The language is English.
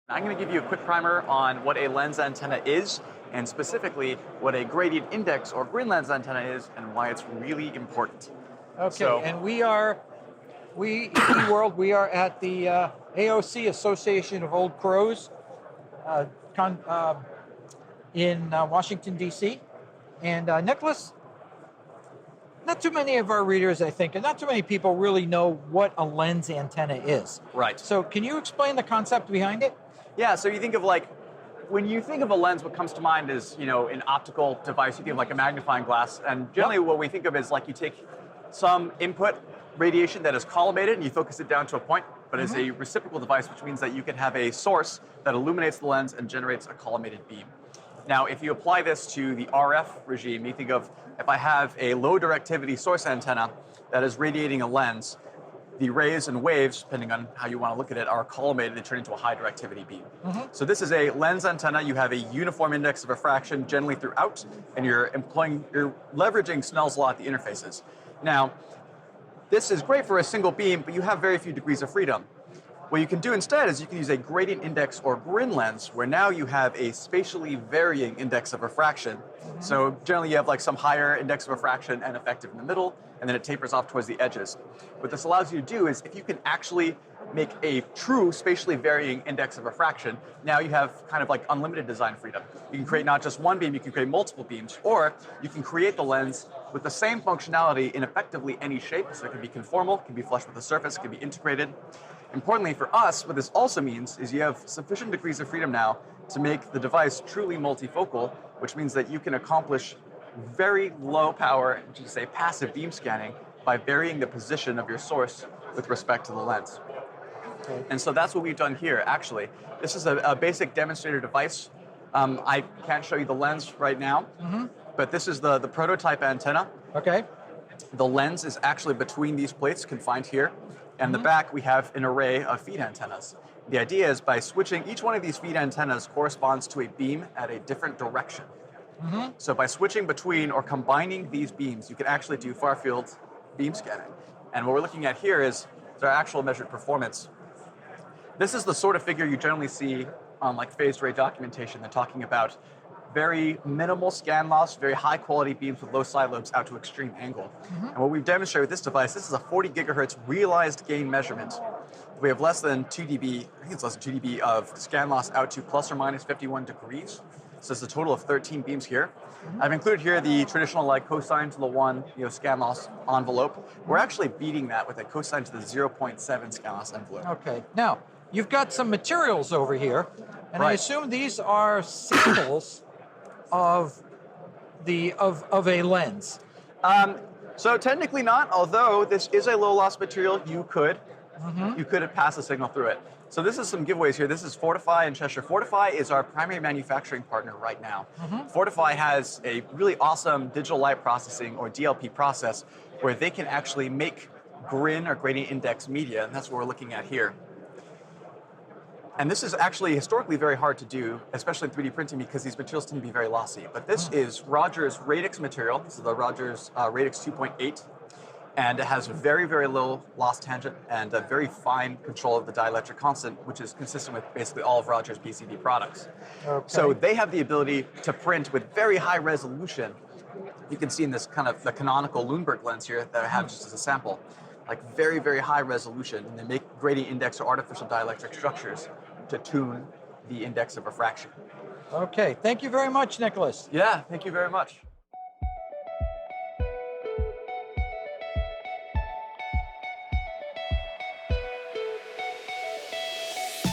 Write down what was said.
I'm going to give you a quick primer on what a lens antenna is, and specifically what a gradient index or grid lens antenna is, and why it's really important. Okay, and we in eWorld, we are at the AOC, Association of Old Crows, in Washington, D.C. And Nicholas, not too many of our readers, I think, and not too many people really know what a lens antenna is. Right. So can you explain the concept behind it? Yeah, so you think of when you think of a lens, what comes to mind is, an optical device. You think of like a magnifying glass, and generally what we think of is like you take some input radiation that is collimated and you focus it down to a point, but as a reciprocal device, which means that you can have a source that illuminates the lens and generates a collimated beam. Now, if you apply this to the RF regime, you think of if I have a low directivity source antenna that is radiating a lens, the rays and waves, depending on how you want to look at it, are collimated and turn into a high directivity beam. So this is a lens antenna. You have a uniform index of refraction generally throughout, and you're leveraging Snell's law at the interfaces. Now, this is great for a single beam, but you have very few degrees of freedom. What you can do instead is you can use a gradient index or grid lens, where now you have a spatially varying index of refraction. So generally you have like some higher index of refraction and effective in the middle, and then it tapers off towards the edges. What this allows you to do is if you can actually make a true spatially varying index of refraction, now you have kind of like unlimited design freedom. You can create not just one beam, you can create multiple beams, or you can create the lens with the same functionality in effectively any shape. So it can be conformal, it can be flush with the surface, it can be integrated. Importantly for us, what this also means is you have sufficient degrees of freedom now to make the device truly multifocal, which means that you can accomplish very low power, which is say passive beam scanning, by varying the position of your source with respect to the lens. And so that's what we've done here, actually. This is a basic demonstrator device. I can't show you the lens right now, but this is the prototype antenna. Okay. The lens is actually between these plates, confined here. And the back, we have an array of feed antennas. The idea is by switching, each one of these feed antennas corresponds to a beam at a different direction. So by switching between or combining these beams, you can actually do far field beam scanning. And what we're looking at here is our actual measured performance. This is the sort of figure you generally see on like phased array documentation. They're talking about very minimal scan loss, very high quality beams with low side lobes out to extreme angle. And what we've demonstrated with this device, this is a 40 gigahertz realized gain measurement. We have less than 2 dB, I think it's less than 2 dB of scan loss out to plus or minus 51 degrees. So it's a total of 13 beams here. I've included here the traditional like cosine to the 1 scan loss envelope. We're actually beating that with a cosine to the 0.7 scan loss envelope. Okay. Now, you've got some materials over here, and I assume these are samples of a lens. So technically not, although this is a low loss material, you could pass a signal through it. So this is some giveaways here. This is Fortify and Chesir. Fortify is our primary manufacturing partner right now. Fortify has a really awesome digital light processing or DLP process where they can actually make GRIN or gradient index media, and that's what we're looking at here. And this is actually historically very hard to do, especially in 3D printing, because these materials tend to be very lossy. But this is Rogers Radix material. This is the Rogers Radix 2.8. And it has very, very low loss tangent and a very fine control of the dielectric constant, which is consistent with basically all of Rogers PCB products. So they have the ability to print with very high resolution. You can see in this kind of the canonical Lundberg lens here that I have just as a sample, like very, very high resolution. And they make gradient index or artificial dielectric structures to tune the index of refraction. Okay, thank you very much, Nicholas. Yeah, thank you very much.